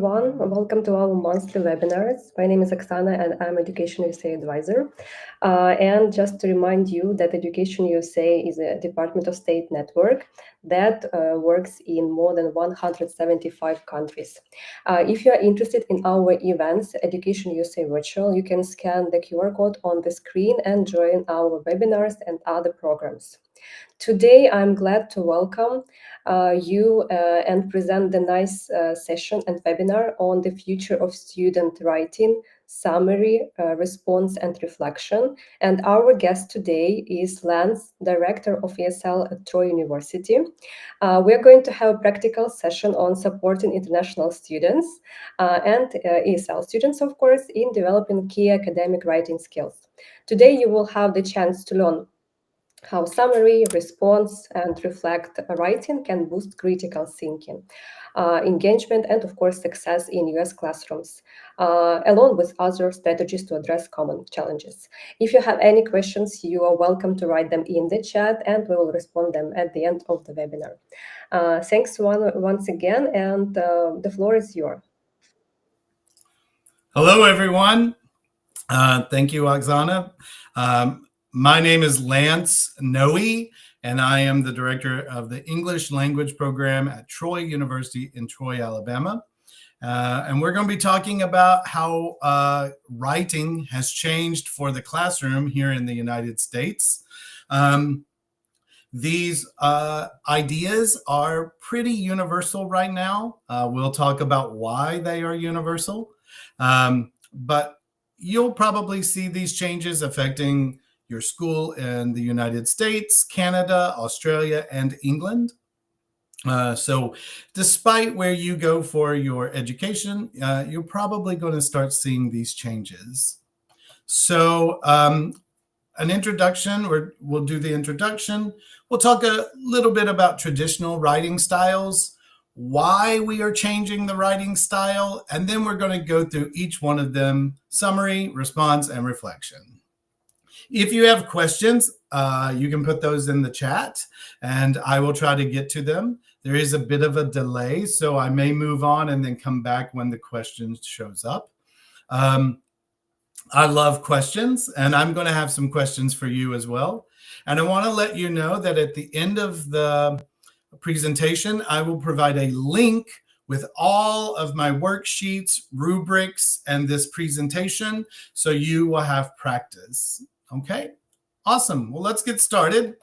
everyone. Welcome to our monthly webinars. My name is Oksana and I'm Education USA advisor. And just to remind you that Education USA is a Department of State network that works in more than 175 countries. If you are interested in our events, Education USA Virtual, you can scan the QR code on the screen and join our webinars and other programs. Today, I'm glad to welcome you and present the nice session and webinar on the future of student writing, summary, response, and reflection. And our guest today is Lance, Director of ESL at Troy University. We're going to have a practical session on supporting international students and ESL students, of course, in developing key academic writing skills. Today, you will have the chance to learn how summary, response, and reflect writing can boost critical thinking, engagement, and of course, success in US classrooms, along with other strategies to address common challenges. If you have any questions, you are welcome to write them in the chat and we will respond them at the end of the webinar. Thanks once again, and the floor is yours. Hello, everyone. Thank you, Oksana. My name is Lance Noe, and I am the director of the English language program at Troy University in Troy, Alabama. And we're going to be talking about how writing has changed for the classroom here in the United States. These ideas are pretty universal right now. We'll talk about why they are universal. But you'll probably see these changes affecting your school in the United States, Canada, Australia, and England. So despite where you go for your education, you're probably going to start seeing these changes. So an introduction, we'll do the introduction. We'll talk a little bit about traditional writing styles, why we are changing the writing style, and then we're going to go through each one of them: summary, response, and reflection. If you have questions, you can put those in the chat and I will try to get to them. There is a bit of a delay, so I may move on and then come back when the question shows up. I love questions, and I'm going to have some questions for you as well. And I want to let you know that at the end of the presentation, I will provide a link with all of my worksheets, rubrics, and this presentation, so you will have practice. Okay, awesome. Well, let's get started.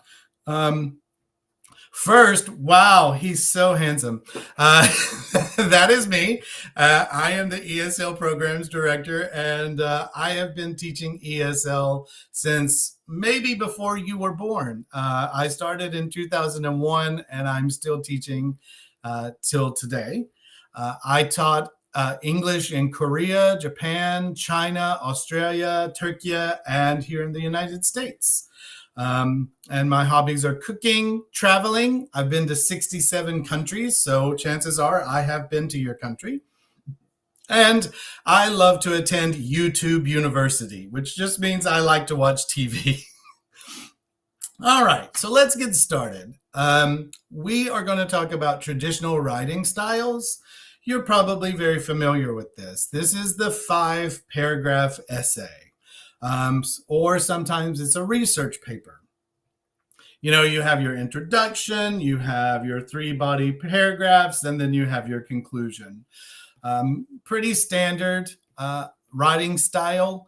First, wow, he's so handsome. That is me. I am the ESL Programs Director, and I have been teaching ESL since maybe before you were born. I started in 2001, and I'm still teaching till today. I taught English in Korea, Japan, China, Australia, Turkey, and here in the United States. And my hobbies are cooking, traveling. I've been to 67 countries, so chances are I have been to your country. And I love to attend YouTube University, which just means I like to watch TV. All right, so let's get started. We are going to talk about traditional writing styles. You're probably very familiar with this. This is the 5-paragraph essay. Or sometimes it's a research paper. You know, you have your introduction, you have your 3-body paragraphs, and then you have your conclusion. Pretty standard writing style,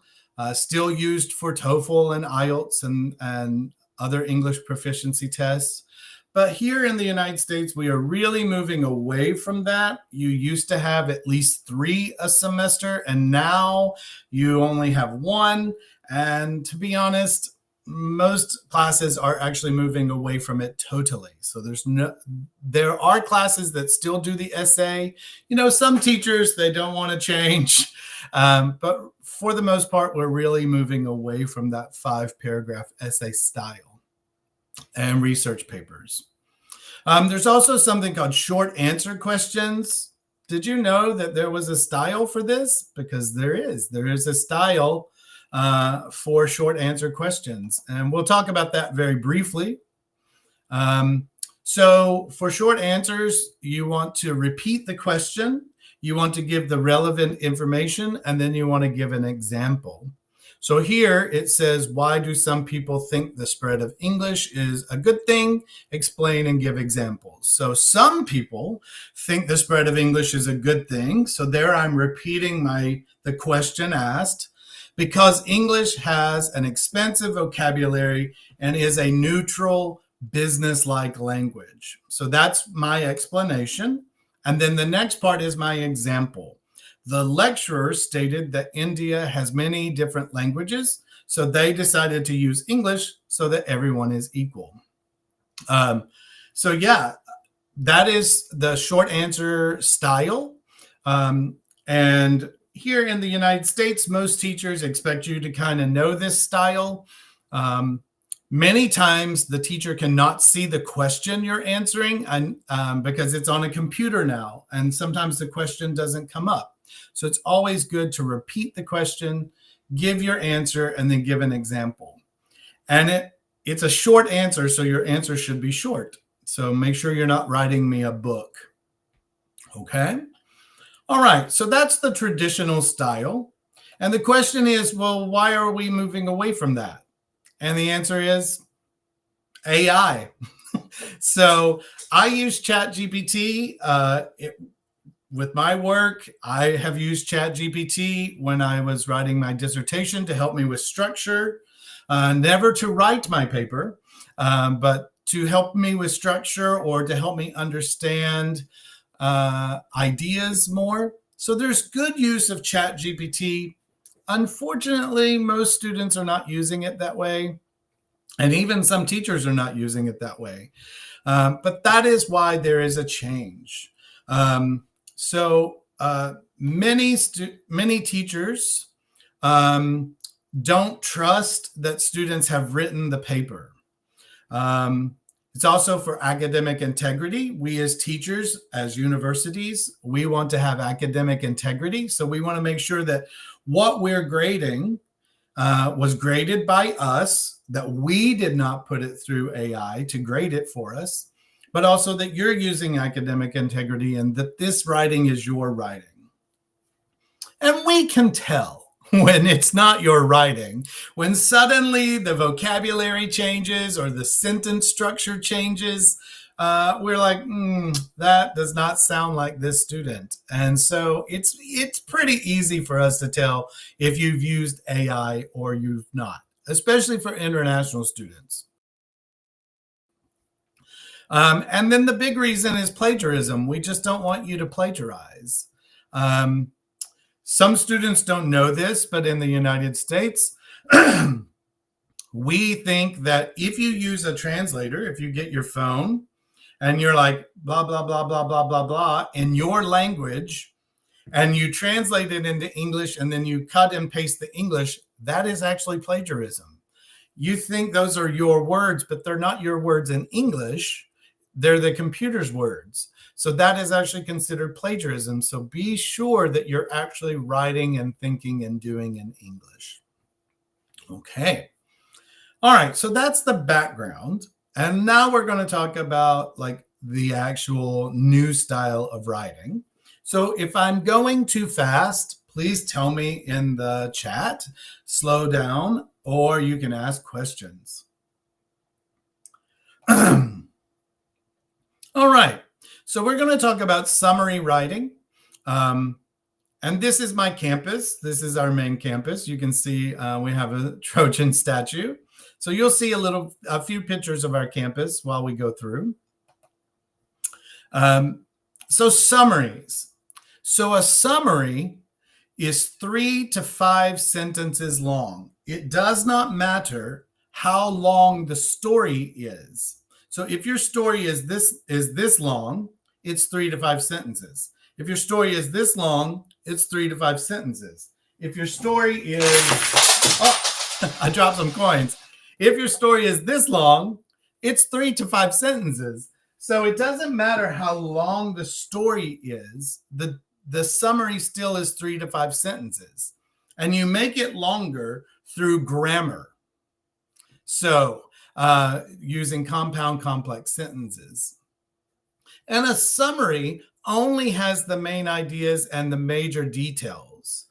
still used for TOEFL and IELTS and other English proficiency tests. But here in the United States, we are really moving away from that. You used to have at least 3 a semester, and now you only have 1. And to be honest, most classes are actually moving away from it totally. So there are classes that still do the essay. You know, some teachers, they don't want to change. But for the most part, we're really moving away from that 5-paragraph essay style and research papers. There's also something called short answer questions. Did you know that there was a style for this? Because there is a style for short answer questions. And we'll talk about that very briefly. So for short answers, you want to repeat the question. you want to give the relevant information, and then you want to give an example. So here it says, why do some people think the spread of English is a good thing? Explain and give examples. So some people think the spread of English is a good thing. So there I'm repeating the question asked. Because English has an expansive vocabulary and is a neutral, business-like language. So that's my explanation. And then the next part is my example. The lecturer stated that India has many different languages, so they decided to use English so that everyone is equal. So yeah, that is the short answer style. And here in the United States, most teachers expect you to kind of know this style. Many times the teacher cannot see the question you're answering and because it's on a computer now, and sometimes the question doesn't come up. So it's always good to repeat the question, give your answer, and then give an example. And it's a short answer, so your answer should be short. So make sure you're not writing me a book. Okay? All right, so that's the traditional style. And the question is, well, why are we moving away from that? And the answer is AI. So I use ChatGPT. With my work, I have used ChatGPT when I was writing my dissertation to help me with structure, never to write my paper, but to help me with structure or to help me understand ideas more. So there's good use of ChatGPT. Unfortunately, most students are not using it that way. And even some teachers are not using it that way. But that is why there is a change. So many teachers don't trust that students have written the paper. It's also for academic integrity. We as teachers, as universities, we want to have academic integrity. So we want to make sure that what we're grading was graded by us, that we did not put it through AI to grade it for us, but also that you're using academic integrity and that this writing is your writing. And we can tell when it's not your writing, when suddenly the vocabulary changes or the sentence structure changes, we're like, that does not sound like this student. And so it's pretty easy for us to tell if you've used AI or you've not, especially for international students. And then the big reason is plagiarism. We just don't want you to plagiarize. Some students don't know this, but in the United States, we think that if you use a translator, if you get your phone and you're like, blah, blah, blah, blah, blah, blah, blah, in your language, and you translate it into English and then you cut and paste the English, that is actually plagiarism. You think those are your words, but they're not your words in English. They're the computer's words. So that is actually considered plagiarism. So be sure that you're actually writing and thinking and doing in English. Okay. All right. So that's the background. And now we're going to talk about like the actual new style of writing. So if I'm going too fast, please tell me in the chat, slow down, or you can ask questions. All right. So we're going to talk about summary writing. And this is my campus. This is our main campus. You can see we have a Trojan statue. So you'll see a few pictures of our campus while we go through. So summaries. So a summary is 3 to 5 sentences long. It does not matter how long the story is. So if your story is this long, it's 3 to 5 sentences. If your story is this long, it's 3 to 5 sentences. If your story is, I dropped some coins. If your story is this long, it's 3 to 5 sentences. So it doesn't matter how long the story is, the summary still is 3 to 5 sentences. And you make it longer through grammar. So using compound complex sentences. And a summary only has the main ideas and the major details.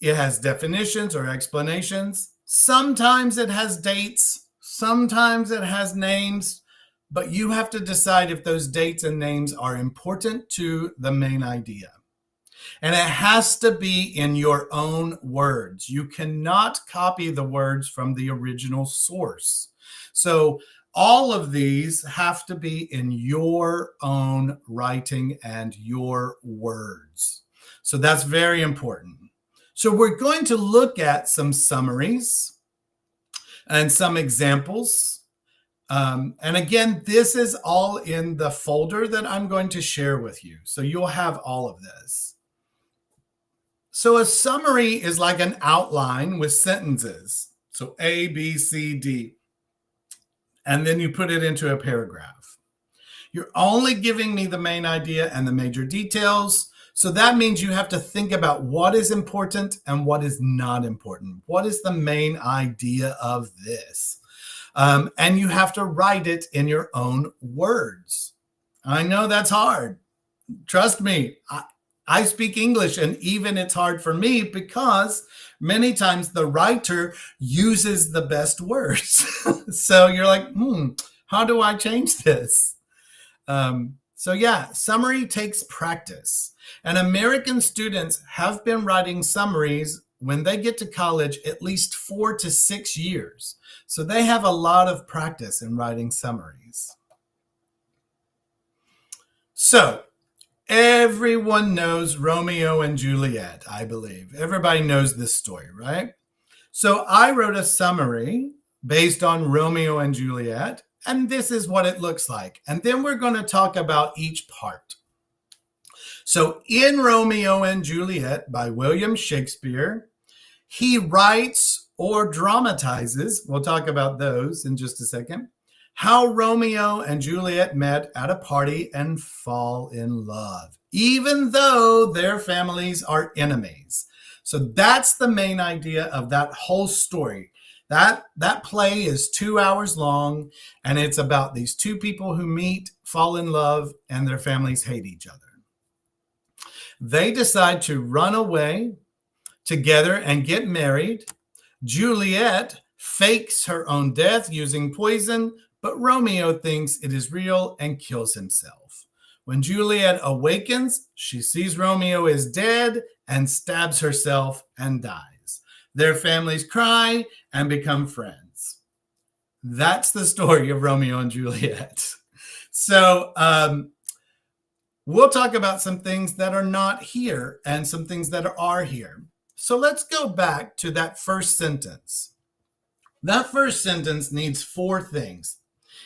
It has definitions or explanations. Sometimes it has dates. Sometimes it has names. But you have to decide if those dates and names are important to the main idea. And it has to be in your own words. You cannot copy the words from the original source. So all of these have to be in your own writing and your words. So that's very important. So we're going to look at some summaries and some examples. And again, this is all in the folder that I'm going to share with you. So you'll have all of this. So a summary is like an outline with sentences. So A, B, C, D. And then you put it into a paragraph. You're only giving me the main idea and the major details. So that means you have to think about what is important and what is not important. What is the main idea of this? And you have to write it in your own words. I know that's hard. Trust me, I speak English, and even it's hard for me because many times the writer uses the best words. So you're like, how do I change this? So yeah, summary takes practice. And American students have been writing summaries when they get to college at least 4 to 6 years. So they have a lot of practice in writing summaries. So everyone knows Romeo and Juliet, I believe. Everybody knows this story, right? So I wrote a summary based on Romeo and Juliet, and this is what it looks like. And then we're going to talk about each part. So in Romeo and Juliet by William Shakespeare, he writes or dramatizes, we'll talk about those in just a second, how Romeo and Juliet met at a party and fall in love, even though their families are enemies. So that's the main idea of that whole story. That play is 2 hours long, and it's about these two people who meet, fall in love, and their families hate each other. They decide to run away together and get married. Juliet fakes her own death using poison, but Romeo thinks it is real and kills himself. When Juliet awakens, she sees Romeo is dead and stabs herself and dies. Their families cry and become friends. That's the story of Romeo and Juliet. So we'll talk about some things that are not here and some things that are here. So let's go back to that first sentence. That first sentence needs 4 things.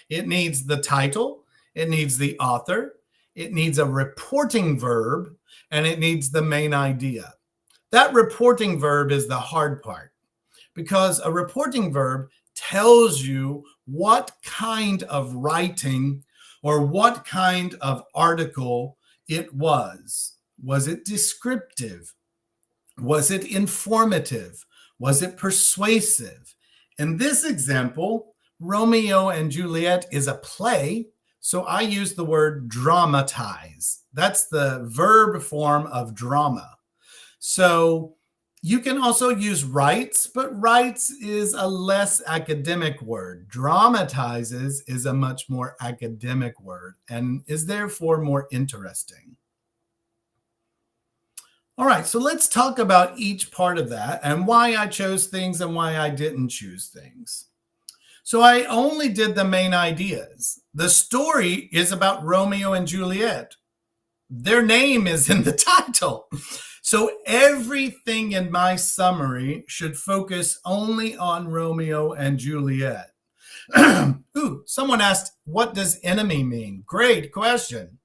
It needs the title, it needs the author, it needs a reporting verb, and it needs the main idea. That reporting verb is the hard part because a reporting verb tells you what kind of writing or what kind of article it was. Was it descriptive? Was it informative? Was it persuasive? In this example, Romeo and Juliet is a play, so I use the word dramatize. That's the verb form of drama. So you can also use writes, but writes is a less academic word. Dramatizes is a much more academic word and is therefore more interesting. All right, so let's talk about each part of that and why I chose things and why I didn't choose things. So I only did the main ideas. The story is about Romeo and Juliet. Their name is in the title. So everything in my summary should focus only on Romeo and Juliet. Ooh, someone asked, what does enemy mean? Great question.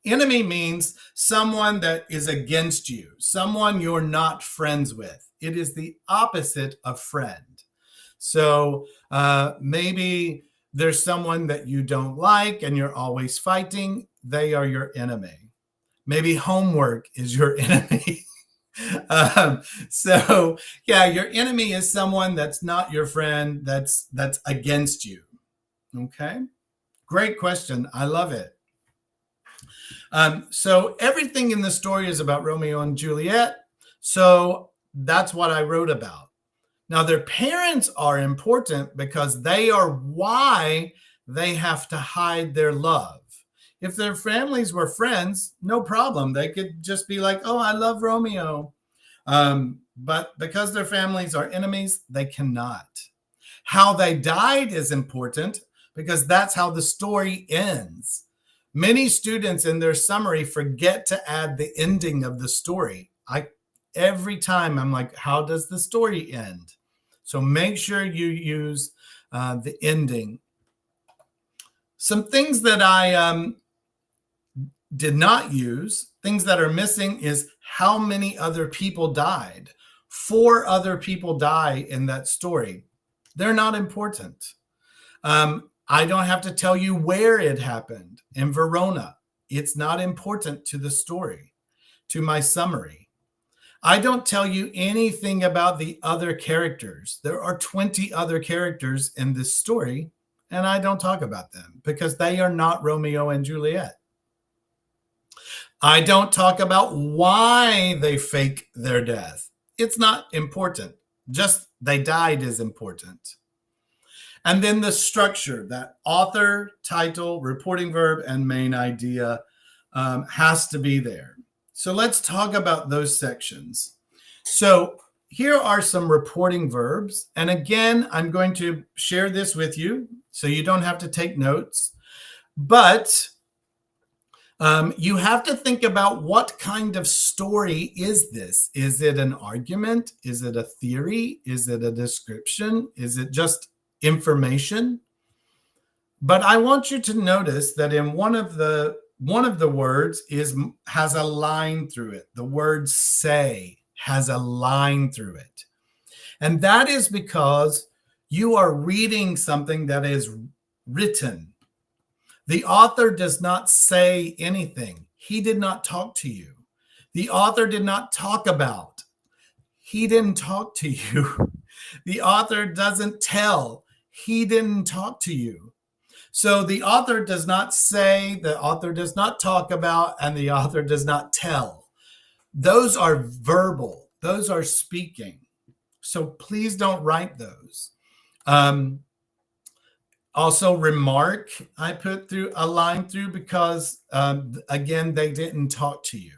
Enemy means someone that is against you, someone you're not friends with. It is the opposite of friend. So maybe there's someone that you don't like and you're always fighting. They are your enemy. Maybe homework is your enemy. So yeah, your enemy is someone that's not your friend, that's against you. Okay, great question. I love it. So everything in the story is about Romeo and Juliet. So that's what I wrote about. Now, their parents are important because they are why they have to hide their love. If their families were friends, no problem. They could just be like, oh, I love Romeo. But because their families are enemies, they cannot. How they died is important because that's how the story ends. Many students in their summary forget to add the ending of the story. Every time I'm like, how does the story end? So make sure you use the ending. Some things that I did not use, things that are missing, is how many other people died. 4 other people die in that story. They're not important. I don't have to tell you where it happened, in Verona. It's not important to the story, to my summary. I don't tell you anything about the other characters. There are 20 other characters in this story, and I don't talk about them because they are not Romeo and Juliet. I don't talk about why they fake their death. It's not important. Just they died is important. And then the structure, that author, title, reporting verb, and main idea has to be there. So let's talk about those sections. So here are some reporting verbs. And again, I'm going to share this with you so you don't have to take notes. But you have to think about what kind of story is this? Is it an argument? Is it a theory? Is it a description? Is it just information? But I want you to notice that in one of the words has a line through it. The word say has a line through it. And that is because you are reading something that is written. The author does not say anything. He did not talk to you. The author did not talk about. He didn't talk to you. The author doesn't tell. He didn't talk to you. So the author does not say, the author does not talk about, and the author does not tell. Those are verbal. Those are speaking. So please don't write those. Also, remark, I put through a line through because, again, they didn't talk to you.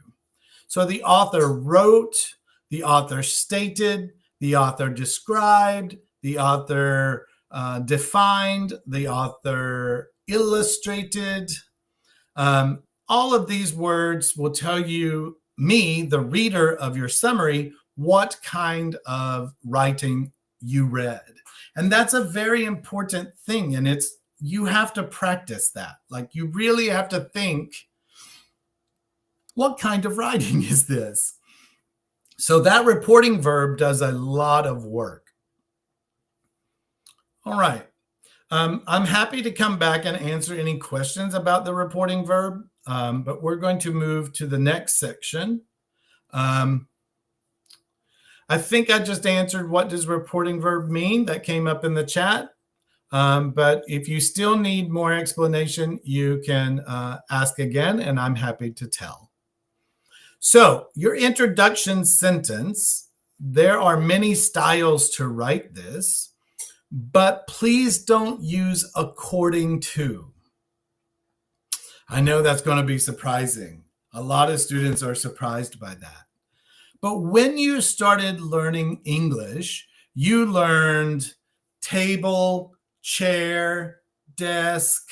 So the author wrote, the author stated, the author described, the author defined, the author illustrated. All of these words will tell you, me, the reader of your summary, what kind of writing you read. And that's a very important thing. And you have to practice that. Like, you really have to think, what kind of writing is this? So that reporting verb does a lot of work. All right. I'm happy to come back and answer any questions about the reporting verb, but we're going to move to the next section. I think I just answered what does reporting verb mean. That came up in the chat. But if you still need more explanation, you can ask again, and I'm happy to tell. So your introduction sentence, there are many styles to write this, but please don't use according to. I know that's going to be surprising. A lot of students are surprised by that. But when you started learning English, you learned table, chair, desk,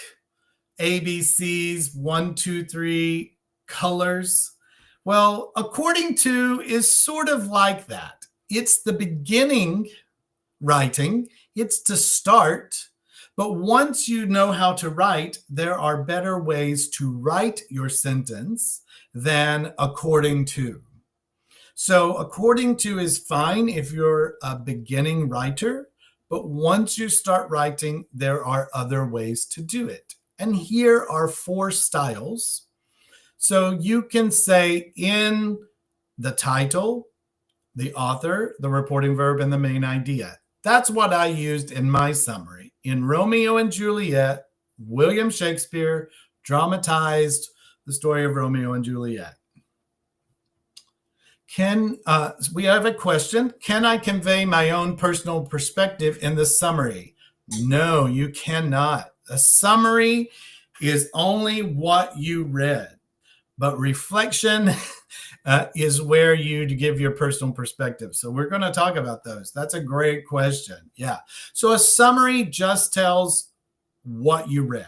ABCs, 1, 2, 3, colors. Well, according to is sort of like that. It's the beginning writing. It's to start. But once you know how to write, there are better ways to write your sentence than according to. So according to is fine if you're a beginning writer, but once you start writing, there are other ways to do it. And here are 4 styles. So you can say in the title, the author, the reporting verb, and the main idea. That's what I used in my summary. In Romeo and Juliet, William Shakespeare dramatized the story of Romeo and Juliet. We have a question. Can I convey my own personal perspective in the summary? No, you cannot. A summary is only what you read, but reflection is where you give your personal perspective. So we're going to talk about those. That's a great question. Yeah. So a summary just tells what you read.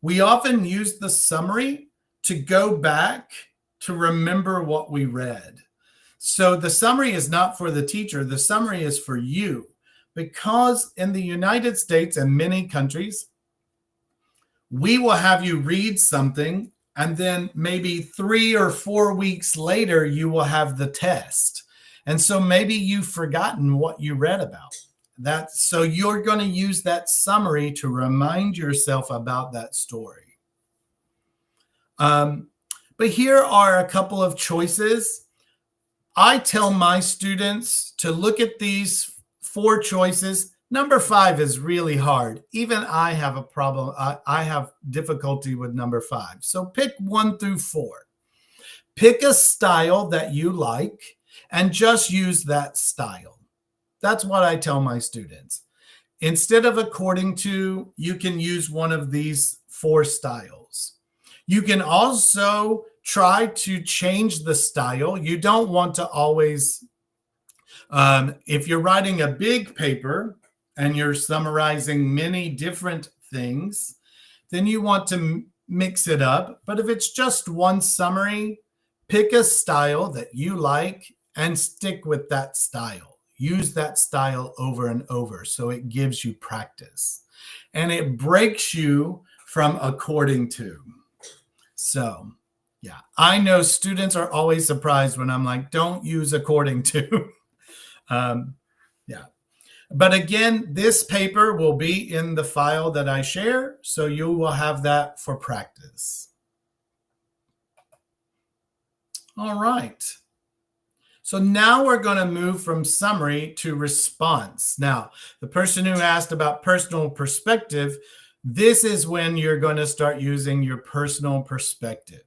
We often use the summary to go back to remember what we read. So the summary is not for the teacher. The summary is for you, because in the United States and many countries, we will have you read something, and then maybe 3 or 4 weeks later, you will have the test. And so maybe you've forgotten what you read about. So you're going to use that summary to remind yourself about that story. But here are a couple of choices. I tell my students to look at these 4 choices. Number 5 is really hard. Even I have a problem. I have difficulty with number 5. So pick 1 through 4. Pick a style that you like and just use that style. That's what I tell my students. Instead of according to, you can use one of these 4 styles. You can also try to change the style. You don't want to always, if you're writing a big paper and you're summarizing many different things, then you want to mix it up. But if it's just one summary, pick a style that you like and stick with that style. Use that style over and over so it gives you practice. And it breaks you from according to. So, yeah, I know students are always surprised when I'm like, don't use according to. Yeah. But again, this paper will be in the file that I share, so you will have that for practice. All right. So now we're going to move from summary to response. Now, the person who asked about personal perspective, this is when you're going to start using your personal perspective.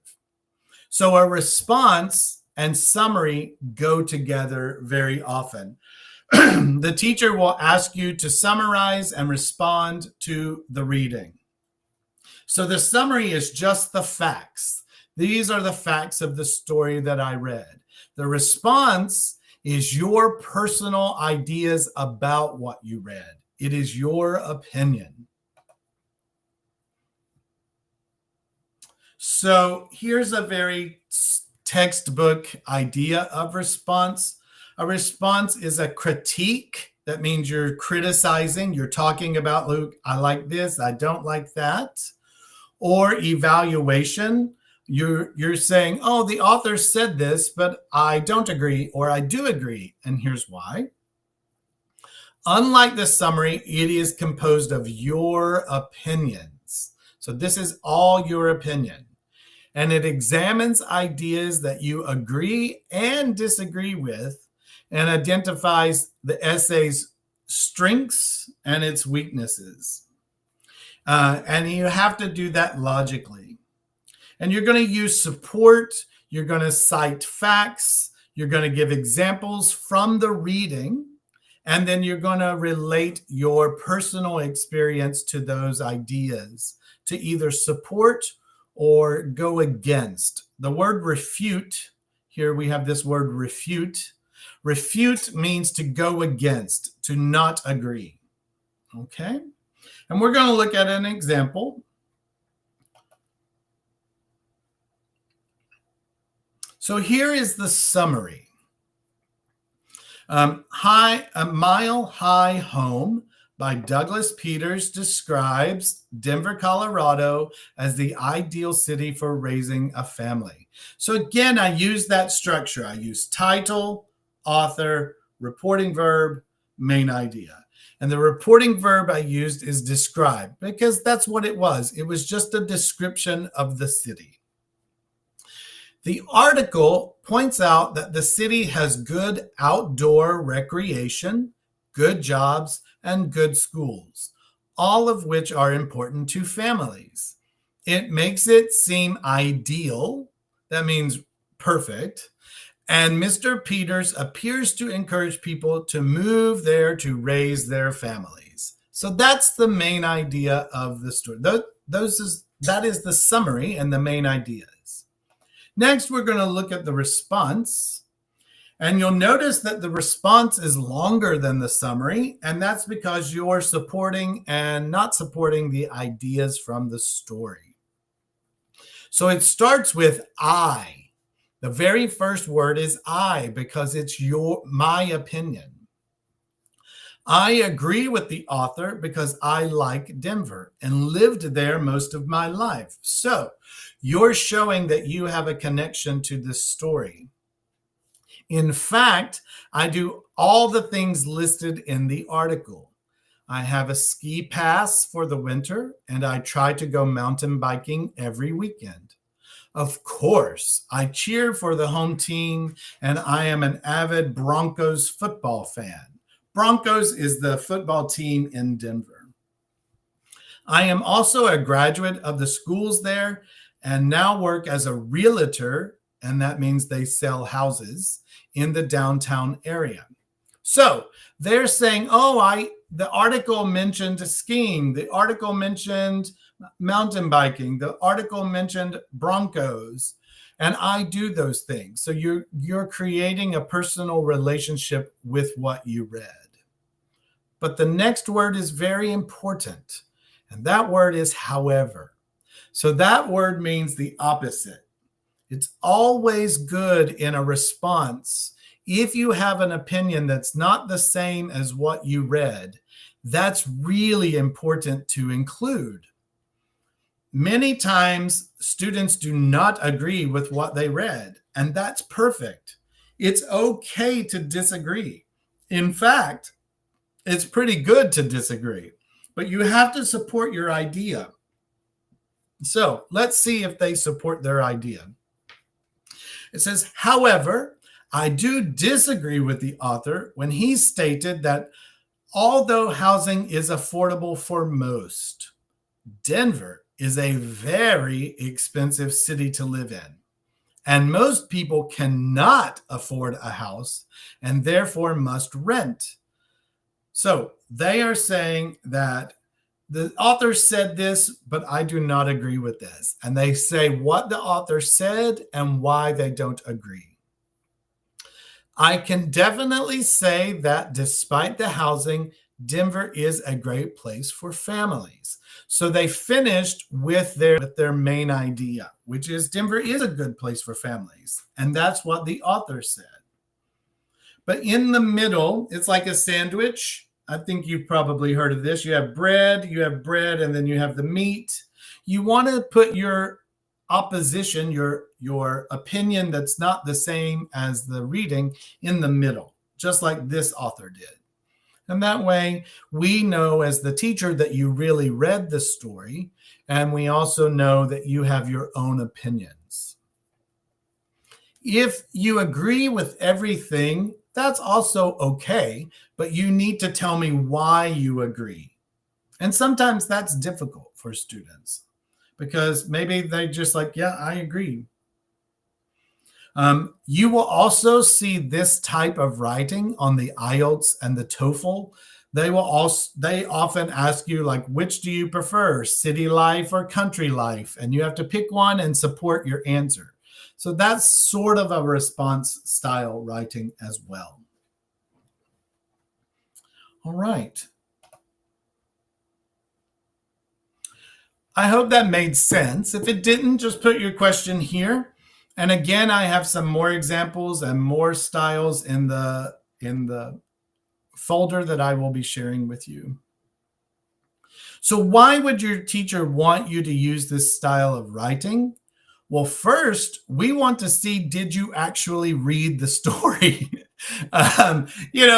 So a response and summary go together very often. The teacher will ask you to summarize and respond to the reading. So the summary is just the facts. These are the facts of the story that I read. The response is your personal ideas about what you read. It is your opinion. So here's a very textbook idea of response. A response is a critique. That means you're criticizing, you're talking about, Luke, I like this, I don't like that. Or evaluation. You're saying, oh, the author said this, but I don't agree, or I do agree, and here's why. Unlike the summary, it is composed of your opinions. So this is all your opinion. And it examines ideas that you agree and disagree with and identifies the essay's strengths and its weaknesses. And you have to do that logically. And you're going to use support. You're going to cite facts. You're going to give examples from the reading. And then you're going to relate your personal experience to those ideas to either support or go against. The word refute, here we have this word refute. Refute means to go against, to not agree. Okay? And we're going to look at an example. So here is the summary. A Mile High Home by Douglas Peters describes Denver, Colorado as the ideal city for raising a family. So again, I use that structure. I use title, author, reporting verb, main idea. And the reporting verb I used is describe, because that's what it was. It was just a description of the city. The article points out that the city has good outdoor recreation, good jobs, and good schools, all of which are important to families. It makes it seem ideal. That means perfect. And Mr. Peters appears to encourage people to move there to raise their families. So that's the main idea of the story. That is the summary and the main ideas. Next, we're going to look at the response. And you'll notice that the response is longer than the summary, and that's because you're supporting and not supporting the ideas from the story. So it starts with I. The very first word is I because it's my opinion. I agree with the author because I like Denver and lived there most of my life. So you're showing that you have a connection to this story. In fact, I do all the things listed in the article. I have a ski pass for the winter, and I try to go mountain biking every weekend. Of course, I cheer for the home team, and I am an avid Broncos football fan. Broncos is the football team in Denver. I am also a graduate of the schools there and now work as a realtor, and that means they sell houses in the downtown area. So they're saying, the article mentioned skiing, the article mentioned mountain biking, the article mentioned Broncos, and I do those things. So you're creating a personal relationship with what you read. But the next word is very important, and that word is however. So that word means the opposite. It's always good in a response. If you have an opinion that's not the same as what you read, that's really important to include. Many times, students do not agree with what they read, and that's perfect. It's okay to disagree. In fact, it's pretty good to disagree, but you have to support your idea. So let's see if they support their idea. It says, however, I do disagree with the author when he stated that although housing is affordable for most, Denver is a very expensive city to live in, and most people cannot afford a house and therefore must rent. So they are saying that the author said this, but I do not agree with this. And they say what the author said and why they don't agree. I can definitely say that despite the housing, Denver is a great place for families. So they finished with their main idea, which is Denver is a good place for families. And that's what the author said. But in the middle, it's like a sandwich. I think you've probably heard of this. You have bread, and then you have the meat. You want to put your opposition, your opinion that's not the same as the reading in the middle, just like this author did. And that way we know as the teacher that you really read the story, and we also know that you have your own opinions. If you agree with everything, that's also okay, but you need to tell me why you agree. And sometimes that's difficult for students because maybe they just like, yeah, I agree. You will also see this type of writing on the IELTS and the TOEFL. They often ask you like, which do you prefer, city life or country life? And you have to pick one and support your answer. So that's sort of a response style writing as well. All right. I hope that made sense. If it didn't, just put your question here. And again, I have some more examples and more styles in the folder that I will be sharing with you. So why would your teacher want you to use this style of writing? Well, first, we want to see, did you actually read the story?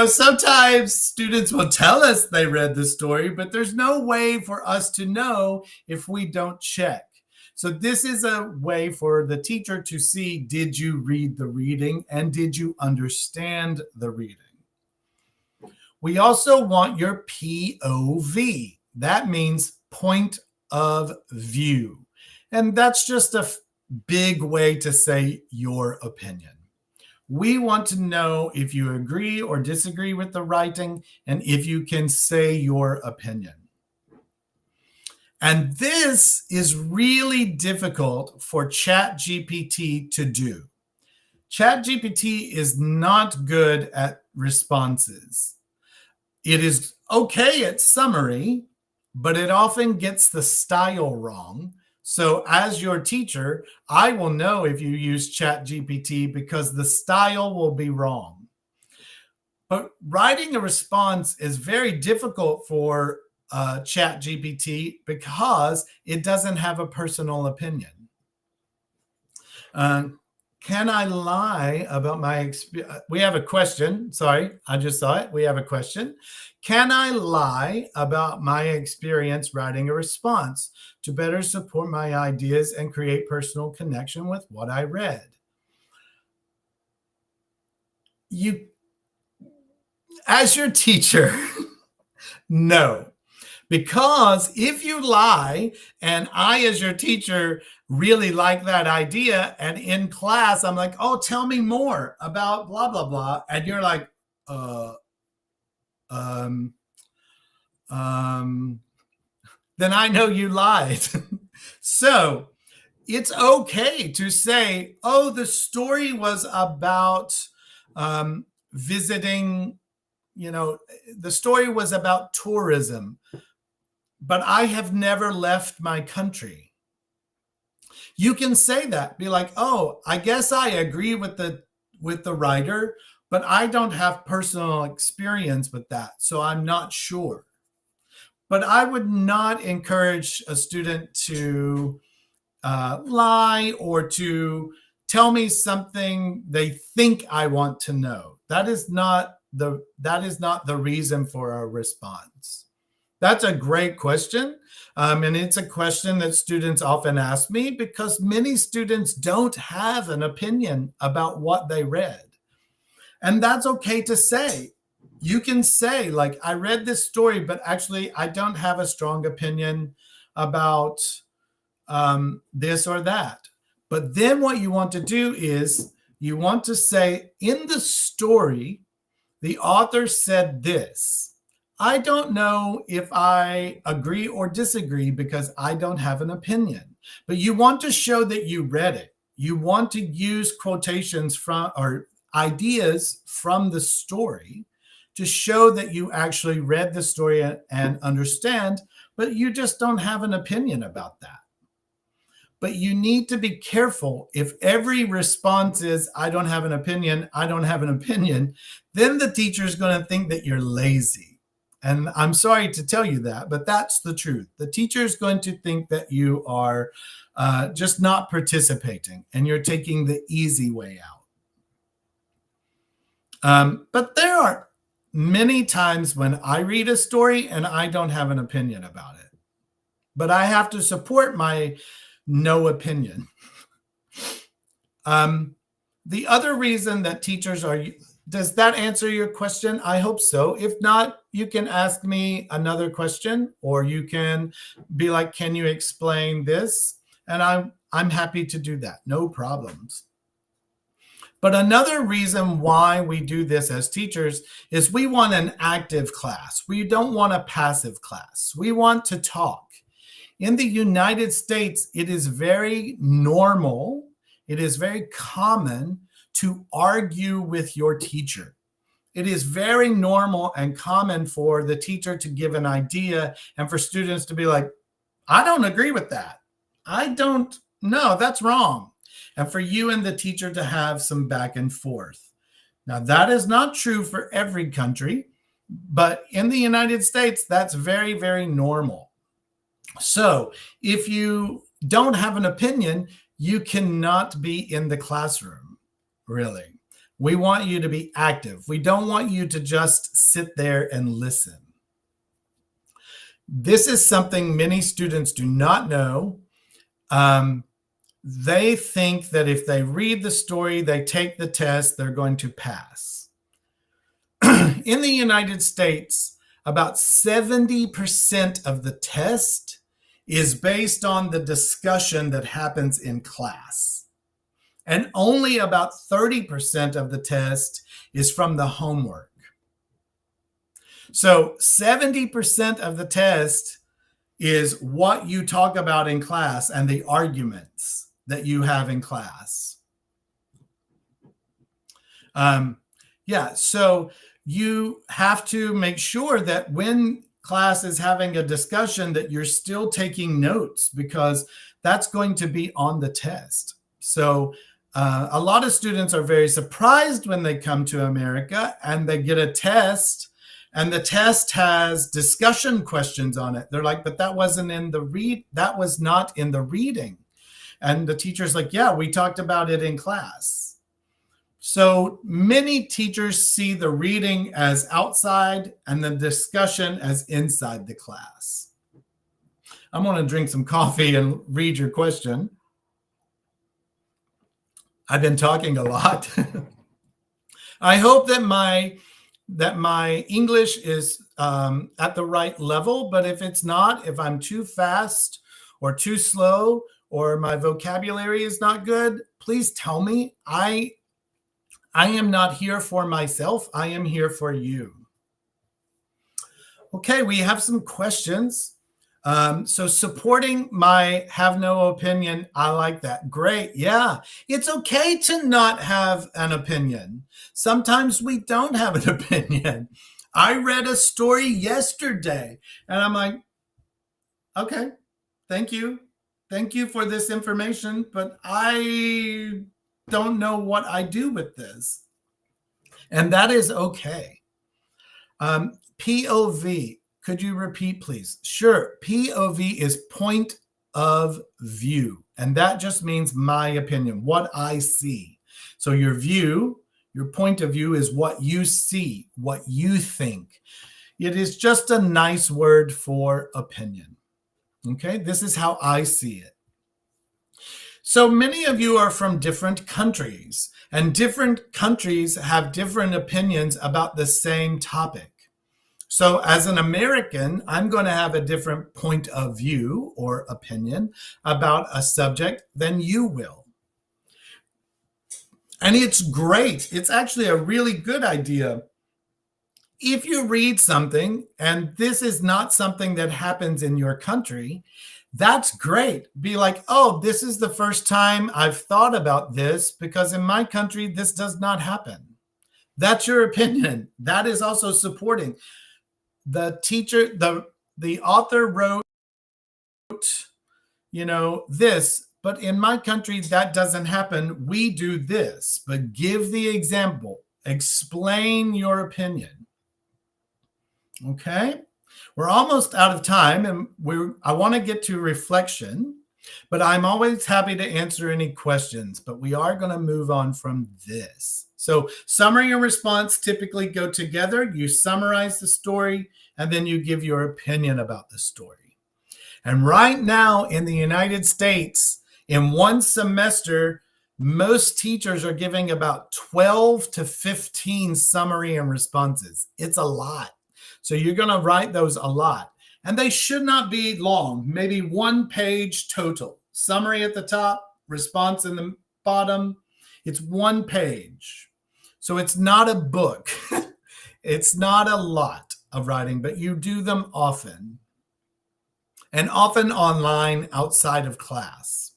Sometimes students will tell us they read the story, but there's no way for us to know if we don't check. So this is a way for the teacher to see, did you read the reading and did you understand the reading? We also want your POV. That means point of view. And that's just a big way to say your opinion. We want to know if you agree or disagree with the writing and if you can say your opinion. And this is really difficult for ChatGPT to do. ChatGPT is not good at responses. It is okay at summary, but it often gets the style wrong. So as your teacher, I will know if you use ChatGPT because the style will be wrong. But writing a response is very difficult for ChatGPT because it doesn't have a personal opinion. Can I lie about my experience? We have a question. Sorry, I just saw it. We have a question. Can I lie about my experience writing a response to better support my ideas and create personal connection with what I read? You, as your teacher, no. Because if you lie, and I, as your teacher, really like that idea, and in class, I'm like, oh, tell me more about blah, blah, blah. And you're like, then I know you lied. So it's okay to say, oh, the story was about visiting, the story was about tourism, but I have never left my country. You can say that, be like, oh, I guess I agree with the writer, but I don't have personal experience with that, so I'm not sure. But I would not encourage a student to lie or to tell me something they think I want to know. That is not the reason for a response. That's a great question. And it's a question that students often ask me because many students don't have an opinion about what they read. And that's okay to say. You can say, like, I read this story, but actually I don't have a strong opinion about this or that. But then what you want to do is you want to say, in the story, the author said this. I don't know if I agree or disagree because I don't have an opinion. But you want to show that you read it. You want to use quotations from or ideas from the story to show that you actually read the story and understand, but you just don't have an opinion about that. But you need to be careful. If every response is, I don't have an opinion, I don't have an opinion, then the teacher is going to think that you're lazy. And I'm sorry to tell you that, but that's the truth. The teacher is going to think that you are just not participating and you're taking the easy way out. But there are many times when I read a story and I don't have an opinion about it. But I have to support my no opinion. The other reason that teachers are, does that answer your question? I hope so. If not, you can ask me another question, or you can be like, can you explain this? And I'm happy to do that. No problems. But another reason why we do this as teachers is we want an active class. We don't want a passive class. We want to talk. In the United States, it is very normal, it is very common to argue with your teacher. It is very normal and common for the teacher to give an idea and for students to be like, I don't agree with that. I don't know, that's wrong. And for you and the teacher to have some back and forth. Now, that is not true for every country, but in the United States, that's very, very normal. So if you don't have an opinion, you cannot be in the classroom, really. We want you to be active. We don't want you to just sit there and listen. This is something many students do not know. They think that if they read the story, they take the test, they're going to pass. In the United States, about 70% of the test is based on the discussion that happens in class. And only about 30% of the test is from the homework. So 70% of the test is what you talk about in class and the arguments that you have in class. So you have to make sure that when class is having a discussion that you're still taking notes, because that's going to be on the test. So a lot of students are very surprised when they come to America and they get a test, and the test has discussion questions on it. They're like, but that wasn't in the that was not in the reading. And the teacher's like, yeah, we talked about it in class. So many teachers see the reading as outside and the discussion as inside the class. I'm going to drink some coffee and read your question. I've been talking a lot. I hope that my English is at the right level, but if it's not, if I'm too fast or too slow or my vocabulary is not good, please tell me. I am not here for myself. I am here for you. Okay, we have some questions. So supporting my have no opinion, I like that. Great. Yeah, it's okay to not have an opinion. Sometimes we don't have an opinion. I read a story yesterday and I'm like, okay, thank you. Thank you for this information, but I don't know what I do with this. And that is okay. POV, could you repeat, please? Sure. POV is point of view. And that just means my opinion, what I see. So your view, your point of view is what you see, what you think. It is just a nice word for opinion. Okay, this is how I see it. So many of you are from different countries, and different countries have different opinions about the same topic. So as an American, I'm going to have a different point of view or opinion about a subject than you will. And it's great. It's actually a really good idea. If you read something and this is not something that happens in your country, that's great. Be like, oh, this is the first time I've thought about this because in my country, this does not happen. That's your opinion. That is also supporting. The teacher, the author wrote, this, but in my country, that doesn't happen. We do this, but give the example. Explain your opinion. Okay? We're almost out of time, and I want to get to reflection, but I'm always happy to answer any questions, but we are going to move on from this. So summary and response typically go together. You summarize the story, and then you give your opinion about the story. And right now in the United States, in one semester, most teachers are giving about 12 to 15 summary and responses. It's a lot. So you're going to write those a lot. And they should not be long, maybe 1 page total. Summary at the top, response in the bottom. It's 1 page. So it's not a book. It's not a lot of writing, but you do them often. And often online outside of class.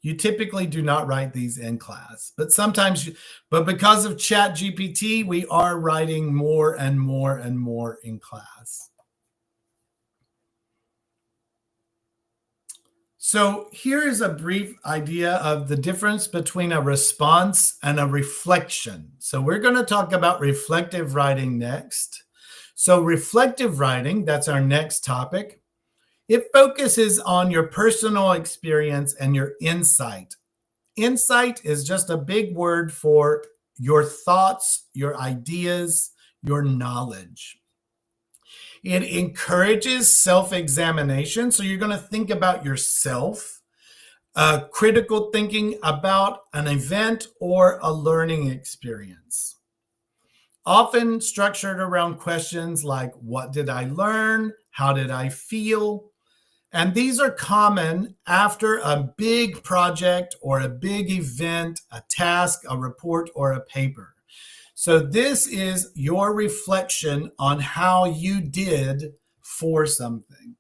You typically do not write these in class, but sometimes, but because of ChatGPT, we are writing more and more and more in class. So here is a brief idea of the difference between a response and a reflection. So we're going to talk about reflective writing next. So reflective writing, that's our next topic. It focuses on your personal experience and your insight. Insight is just a big word for your thoughts, your ideas, your knowledge. It encourages self-examination. So you're going to think about yourself, critical thinking about an event or a learning experience. Often structured around questions like, what did I learn? How did I feel? And these are common after a big project or a big event, a task, a report, or a paper. So this is your reflection on how you did for something.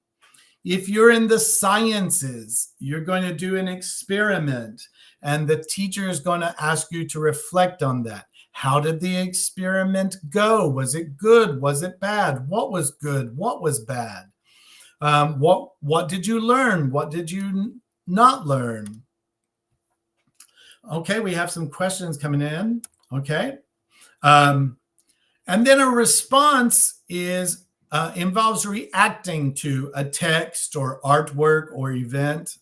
If you're in the sciences, you're going to do an experiment, and the teacher is going to ask you to reflect on that. How did the experiment go? Was it good? Was it bad? What was good? What was bad? What did you learn? What did you not learn? Okay, we have some questions coming in. Okay. And then a response involves reacting to a text or artwork or event,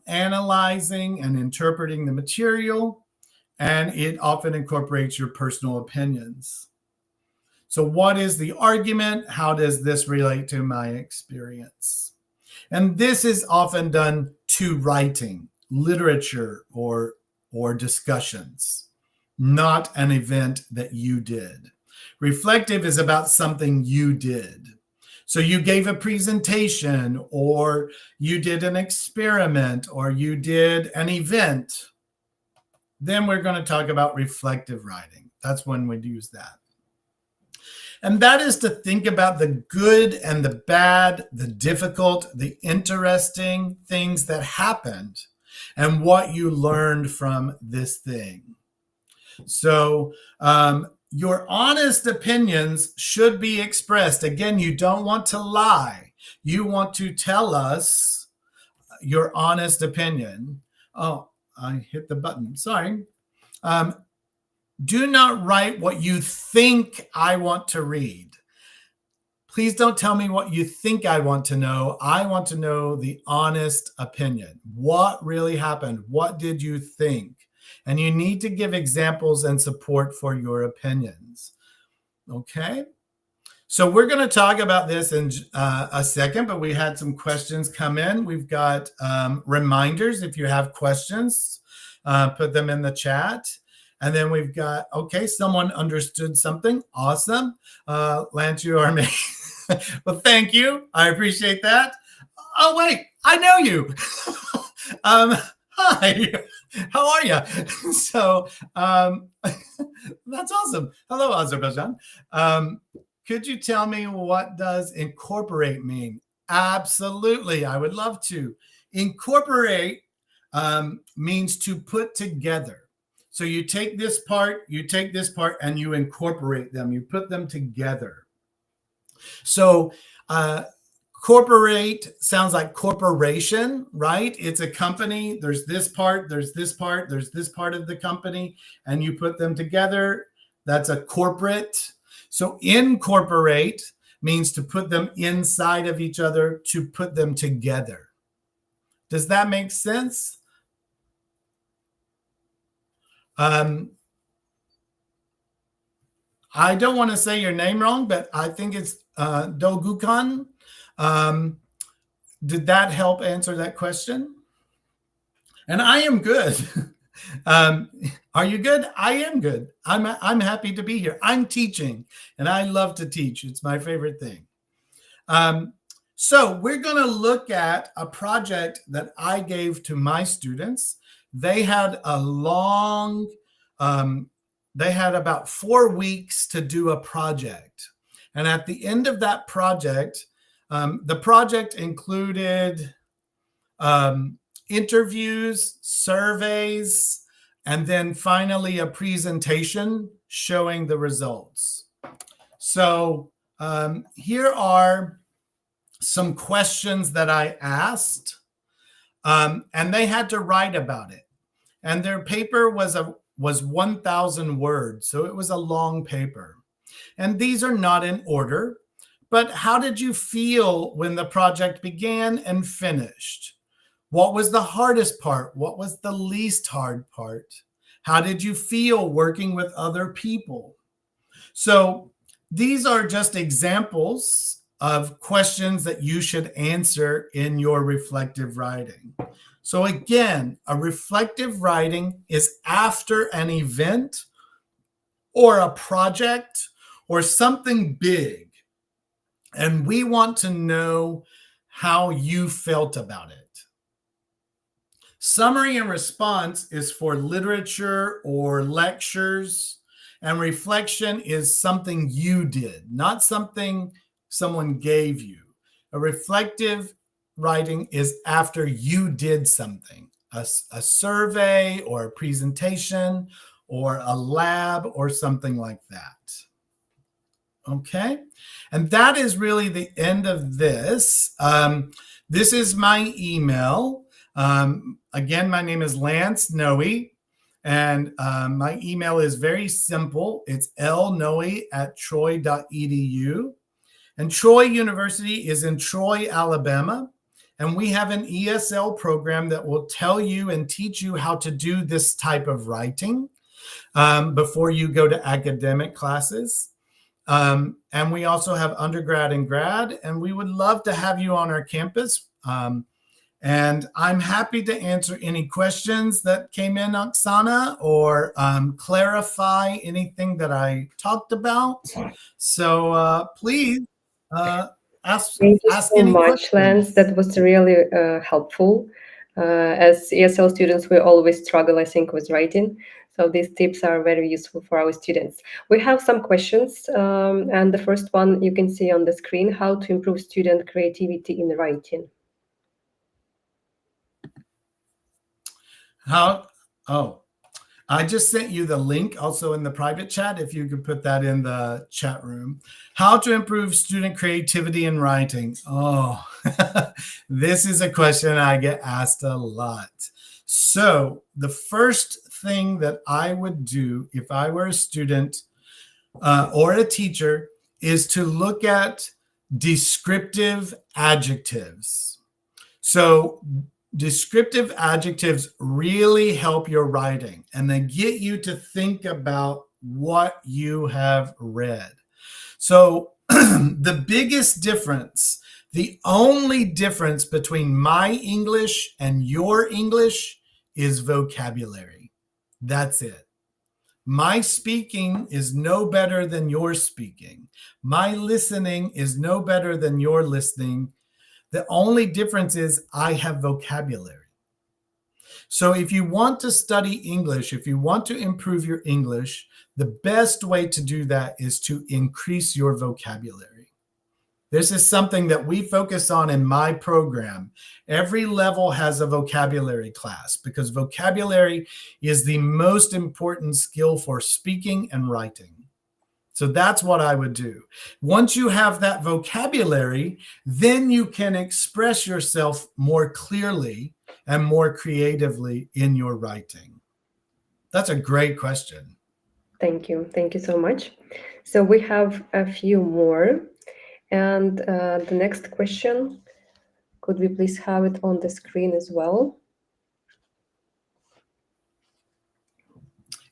analyzing and interpreting the material, and it often incorporates your personal opinions. So what is the argument? How does this relate to my experience? And this is often done to writing, literature, or discussions, not an event that you did. Reflective is about something you did. So you gave a presentation, or you did an experiment, or you did an event. Then we're going to talk about reflective writing. That's when we'd use that. And that is to think about the good and the bad, the difficult, the interesting things that happened, and what you learned from this thing. So your honest opinions should be expressed. Again, you don't want to lie. You want to tell us your honest opinion. Oh, I hit the button. Sorry. Do not write what you think I want to read. Please don't tell me what you think I want to know. I want to know the honest opinion. What really happened? What did you think? And you need to give examples and support for your opinions. Okay? So we're going to talk about this in a second, but we had some questions come in. We've got reminders. If you have questions, put them in the chat. And then we've got, okay, someone understood something. Awesome. Lance, you are me. Well, thank you. I appreciate that. Oh, wait, I know you. Hi, how are you? So that's awesome. Hello, Azerbaijan. Could you tell me, what does incorporate mean? Absolutely, I would love to. Incorporate means to put together. So you take this part, and you incorporate them. You put them together. So corporate sounds like corporation, right? It's a company. There's this part, there's this part, there's this part of the company, and you put them together. That's a corporate. So incorporate means to put them inside of each other, to put them together. Does that make sense? I don't want to say your name wrong, but I think it's Dogukan. Did that help answer that question? And I am good. Are you good? I am good. I'm happy to be here. I'm teaching, and I love to teach. It's my favorite thing. So we're going to look at a project that I gave to my students. They had they had about 4 weeks to do a project. And at the end of that project, the project included interviews, surveys, and then finally a presentation showing the results. So here are some questions that I asked, and they had to write about it. And their paper was 1,000 words, so it was a long paper. And these are not in order, but how did you feel when the project began and finished? What was the hardest part? What was the least hard part? How did you feel working with other people? So these are just examples of questions that you should answer in your reflective writing. So again, a reflective writing is after an event or a project or something big. And we want to know how you felt about it. Summary and response is for literature or lectures, and reflection is something you did, not something someone gave you. A reflective writing is after you did something, a survey or a presentation or a lab or something like that. Okay. And that is really the end of this. This is my email. Again, my name is Lance Noe, and my email is very simple. It's lnoe@troy.edu. And Troy University is in Troy, Alabama. And we have an ESL program that will tell you and teach you how to do this type of writing before you go to academic classes. And we also have undergrad and grad, and we would love to have you on our campus. And I'm happy to answer any questions that came in, Oksana, or clarify anything that I talked about. So please ask Thank you ask so any much, Lance. questions. That was really helpful. As ESL students, we always struggle, I think, with writing. So these tips are very useful for our students. We have some questions, and the first one you can see on the screen: how to improve student creativity in writing. I just sent you the link also in the private chat, if you could put that in the chat room. How to improve student creativity in writing. Oh, this is a question I get asked a lot. So the first thing that I would do if I were a student or a teacher is to look at descriptive adjectives. So descriptive adjectives really help your writing, and they get you to think about what you have read. So the biggest difference, the only difference between my English and your English is vocabulary. That's it. My speaking is no better than your speaking. My listening is no better than your listening. The only difference is I have vocabulary. So if you want to study English, if you want to improve your English, the best way to do that is to increase your vocabulary. This is something that we focus on in my program. Every level has a vocabulary class because vocabulary is the most important skill for speaking and writing. So that's what I would do. Once you have that vocabulary, then you can express yourself more clearly and more creatively in your writing. That's a great question. Thank you. Thank you so much. So we have a few more. And the next question, could we please have it on the screen as well?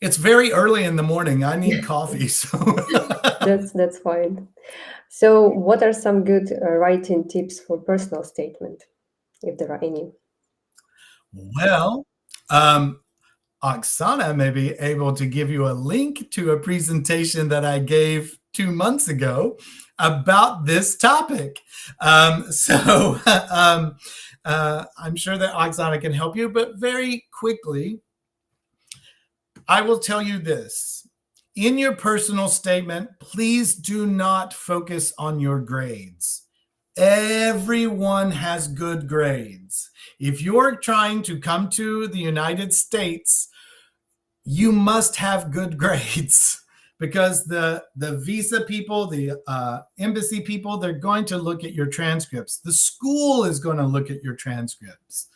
It's very early in the morning. I need coffee. So That's fine. So what are some good writing tips for personal statement, if there are any? well, Oksana may be able to give you a link to a presentation that I gave 2 months ago about this topic. So I'm sure that Oksana can help you, but very quickly, I will tell you this. In your personal statement, please do not focus on your grades. Everyone has good grades. If you're trying to come to the United States, you must have good grades because the visa people, the embassy people, they're going to look at your transcripts. The school is going to look at your transcripts.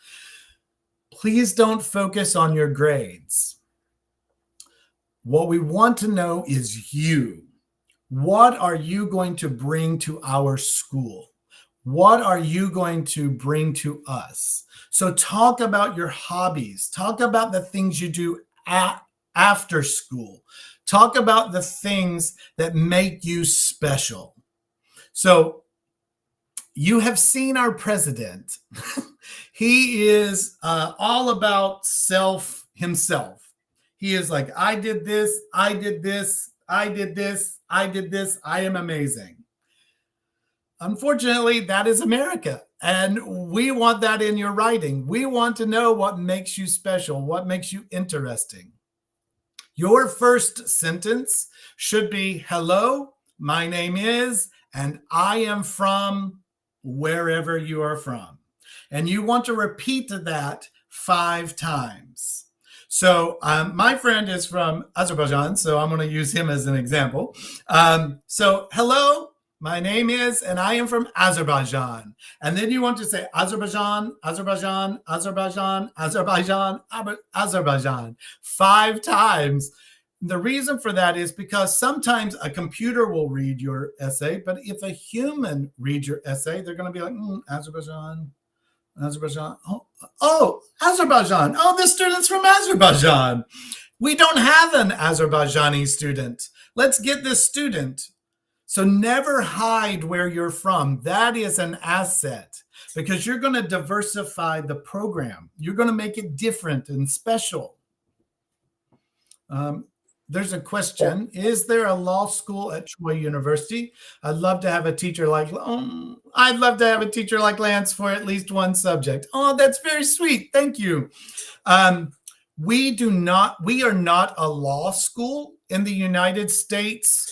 Please don't focus on your grades. What we want to know is you. What are you going to bring to our school? What are you going to bring to us? So talk about your hobbies. Talk about the things you do after school. Talk about the things that make you special. So you have seen our president. He is all about himself. He is like, I did this, I did this, I did this, I did this, I am amazing. unfortunately, that is America. And we want that in your writing. We want to know what makes you special, what makes you interesting. Your first sentence should be, hello, my name is, and I am from wherever you are from. And you want to repeat that 5 times. So my friend is from Azerbaijan, so I'm going to use him as an example. So hello, my name is, and I am from Azerbaijan. And then you want to say Azerbaijan, Azerbaijan, Azerbaijan, Azerbaijan, Azerbaijan 5 times. The reason for that is because sometimes a computer will read your essay, but if a human reads your essay, they're going to be like, Azerbaijan, Azerbaijan. Oh, Azerbaijan. Oh, this student's from Azerbaijan. We don't have an Azerbaijani student. Let's get this student. So never hide where you're from. That is an asset because you're going to diversify the program. You're going to make it different and special. There's a question. Is there a law school at Troy University? I'd love to have a teacher like Lance for at least one subject. Oh, that's very sweet. Thank you. We are not a law school in the United States.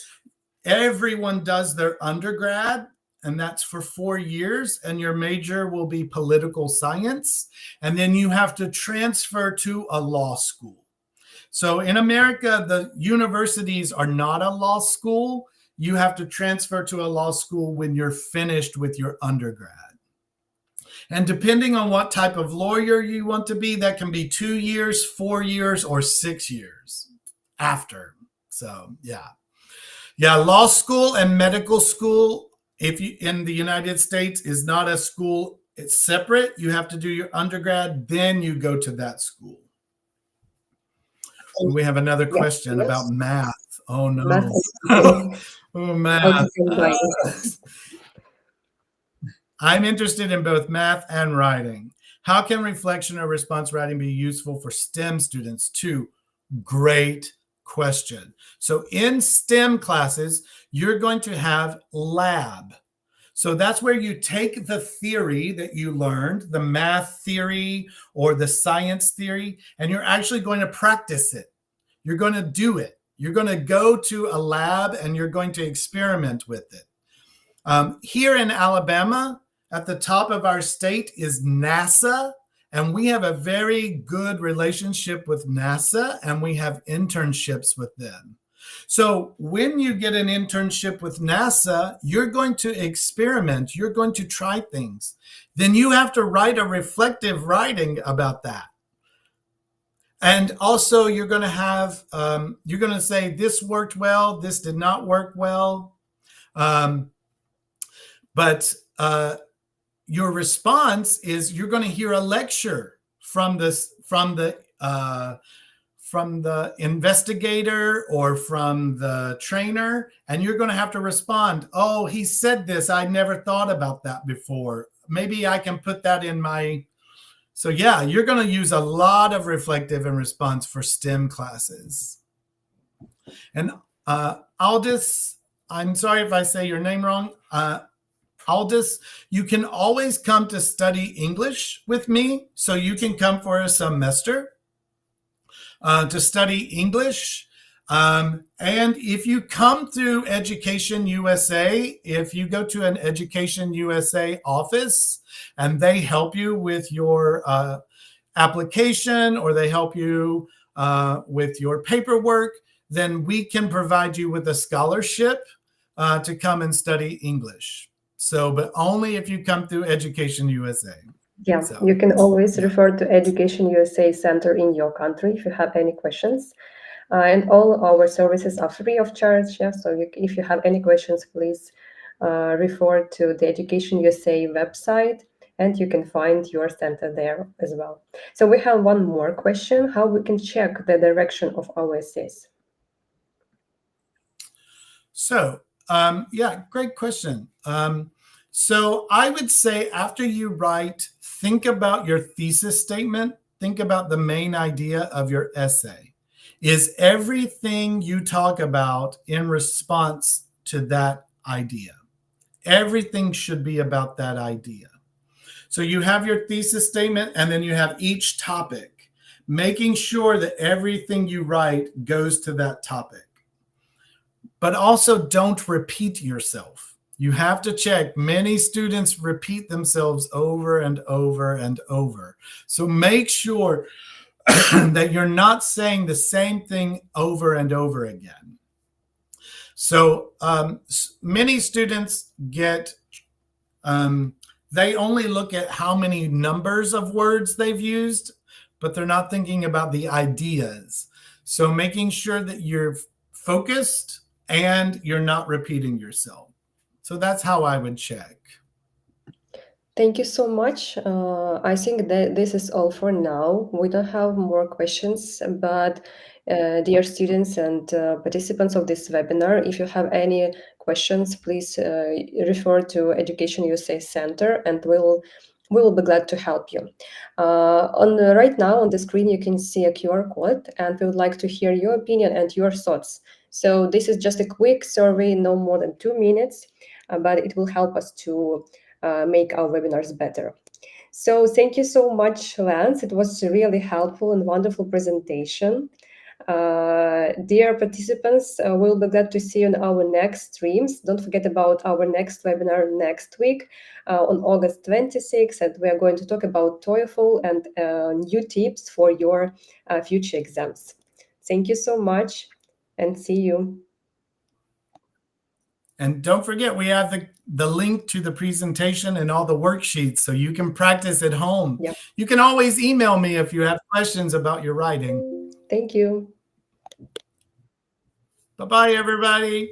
Everyone does their undergrad, and that's for 4 years, and your major will be political science. And then you have to transfer to a law school. So in America, the universities are not a law school. You have to transfer to a law school when you're finished with your undergrad. And depending on what type of lawyer you want to be, that can be 2 years, 4 years, or 6 years after. So, yeah. Yeah, law school and medical school, if you in the United States, is not a school. It's separate. You have to do your undergrad, then you go to that school. We have another question about math. Oh, no. Oh, math. I'm interested in both math and writing. How can reflection or response writing be useful for STEM students too? Great question. So in STEM classes, you're going to have lab. So that's where you take the theory that you learned, the math theory or the science theory, and you're actually going to practice it. You're going to do it. You're going to go to a lab and you're going to experiment with it. Here in Alabama, at the top of our state is NASA, and we have a very good relationship with NASA, and we have internships with them. So when you get an internship with NASA, you're going to experiment. You're going to try things. Then you have to write a reflective writing about that. And also you're going to have, you're going to say, this worked well, this did not work well. But your response is you're going to hear a lecture from the investigator or from the trainer, and you're going to have to respond, oh, he said this, I never thought about that before. Maybe I can put that in my... So yeah, you're going to use a lot of reflective and response for STEM classes. And Aldous, I'm sorry if I say your name wrong. Aldous, you can always come to study English with me. So you can come for a semester to study English. And if you come through Education USA, if you go to an Education USA office and they help you with your application or they help you with your paperwork, then we can provide you with a scholarship to come and study English. So, but only if you come through Education USA. Yeah, so, you can always refer to Education USA Center in your country if you have any questions. And all our services are free of charge. Yeah, so if you have any questions, please refer to the Education USA website, and you can find your center there as well. So we have one more question: how we can check the direction of our essays? So, yeah, great question. So I would say after you write, think about your thesis statement, think about the main idea of your essay. Is everything you talk about in response to that idea? Everything should be about that idea. So you have your thesis statement, and then you have each topic, making sure that everything you write goes to that topic. But also don't repeat yourself. You have to check. Many students repeat themselves over and over and over. So make sure that you're not saying the same thing over and over again. So many students get, they only look at how many numbers of words they've used, but they're not thinking about the ideas. So making sure that you're focused and you're not repeating yourself. So that's how I would check. Thank you so much. I think that this is all for now. We don't have more questions, but dear students and participants of this webinar, if you have any questions, please refer to Education USA Center, and we will be glad to help you. Right now on the screen, you can see a QR code, and we would like to hear your opinion and your thoughts. So this is just a quick survey, no more than 2 minutes, but it will help us to make our webinars better. So thank you so much, Lance. It was a really helpful and wonderful presentation. Dear participants, we'll be glad to see you on our next streams. Don't forget about our next webinar next week on August 26th, and we are going to talk about TOEFL and new tips for your future exams. Thank you so much, and see you. And don't forget, we have the link to the presentation and all the worksheets so you can practice at home. Yeah. You can always email me if you have questions about your writing. Thank you. Bye-bye, everybody.